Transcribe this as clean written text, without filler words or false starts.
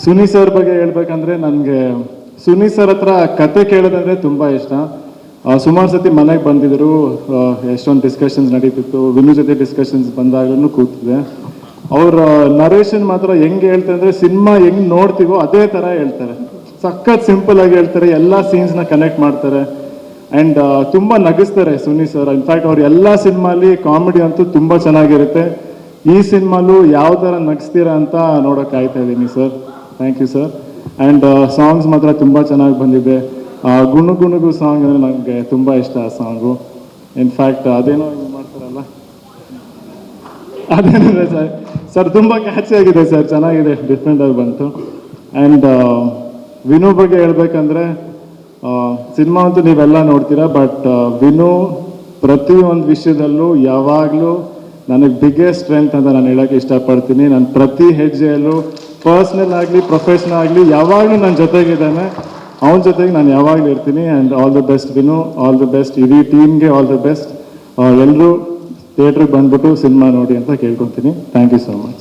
Suni sir ಬಗ್ಗೆ ಹೇಳ್ಬೇಕಂದ್ರೆ ನನಗೆ ಸುನಿ ಸರ್ ಹತ್ರ ಕತೆ ಕೇಳೋದಂದ್ರೆ ತುಂಬ ಇಷ್ಟ. ಸುಮಾರು ಸತಿ ಮನೆಗೆ ಬಂದಿದ್ರು, ಎಷ್ಟೊಂದು ಡಿಸ್ಕಷನ್ಸ್ ನಡೀತಿತ್ತು. ವಿನು ಜೊತೆ ಡಿಸ್ಕಷನ್ಸ್ ಬಂದಾಗಲೂ ಕೂತಿದೆ. ಅವ್ರ ನರೇಷನ್ ಮಾತ್ರ ಹೆಂಗೆ ಹೇಳ್ತಾರೆ ಅಂದರೆ ಸಿನಿಮಾ ಹೆಂಗೆ ನೋಡ್ತೀವೋ ಅದೇ ಥರ ಹೇಳ್ತಾರೆ. ಸಖತ್ ಸಿಂಪಲ್ ಆಗಿ ಹೇಳ್ತಾರೆ, ಎಲ್ಲ ಸೀನ್ಸ್ನ ಕನೆಕ್ಟ್ ಮಾಡ್ತಾರೆ ಆ್ಯಂಡ್ ತುಂಬ ನಗಿಸ್ತಾರೆ ಸುನಿ ಸರ್. ಇನ್ಫ್ಯಾಕ್ಟ್ ಅವ್ರು ಎಲ್ಲ ಸಿನಿಮಾಲಿ ಕಾಮಿಡಿ ಅಂತೂ ತುಂಬ ಚೆನ್ನಾಗಿರುತ್ತೆ. ಈ ಸಿನಿಮಾಲು ಯಾವ ಥರ ನಗಿಸ್ತೀರಾ ಅಂತ ನೋಡೋಕೆ ಕಾಯ್ತಾ ಇದ್ದೀನಿ sir. Thank you sir. And songs ಮಾತ್ರ ತುಂಬ ಚೆನ್ನಾಗಿ ಬಂದಿದೆ. ಗುಣುಗು ಸಾಂಗ್ ಅಂದರೆ ನನಗೆ ತುಂಬ ಇಷ್ಟ ಆ ಸಾಂಗು. ಇನ್ಫ್ಯಾಕ್ಟ್ ಅದೇನೋ ಮಾಡ್ತಾರಲ್ಲ, ಅದೇನಿದೆ ಸರ್ ತುಂಬ ಕ್ಯಾಚಿ ಆಗಿದೆ ಸರ್, ಚೆನ್ನಾಗಿದೆ, ಡಿಫ್ರೆಂಟಾಗಿ ಬಂತು. ಆ್ಯಂಡ್ ವಿನು ಬಗ್ಗೆ ಹೇಳ್ಬೇಕಂದ್ರೆ ಸಿನಿಮಾ ಅಂತೂ ನೀವೆಲ್ಲ ನೋಡ್ತೀರಾ, ಬಟ್ ವಿನು ಪ್ರತಿಯೊಂದು ವಿಷಯದಲ್ಲೂ ಯಾವಾಗಲೂ ನನಗೆ ಬಿಗ್ಗೆಸ್ಟ್ ಸ್ಟ್ರೆಂತ್ ಅಂತ ನಾನು ಹೇಳೋಕ್ಕೆ ಇಷ್ಟಪಡ್ತೀನಿ. ನಾನು ಪ್ರತಿ ಹೆಜ್ಜೆಯಲ್ಲೂ ಪರ್ಸ್ನಲ್ ಆಗಲಿ ಪ್ರೊಫೆಷ್ನಲ್ ಆಗಲಿ ಯಾವಾಗಲೂ ನನ್ನ ಜೊತೆಗಿದ್ದಾನೆ. ಅವನ ಜೊತೆಗೆ ನಾನು ಯಾವಾಗಲೂ ಇರ್ತೀನಿ. And all the best Vinu, all the best, ಇಡೀ ಟೀಮ್ಗೆ ಆಲ್ ದ ಬೆಸ್ಟ್. ಎಲ್ಲರೂ ಥಿಯೇಟ್ರಿಗೆ ಬಂದ್ಬಿಟ್ಟು ಸಿನಿಮಾ ನೋಡಿ ಅಂತ ಕೇಳ್ಕೊತೀನಿ. Thank you so much.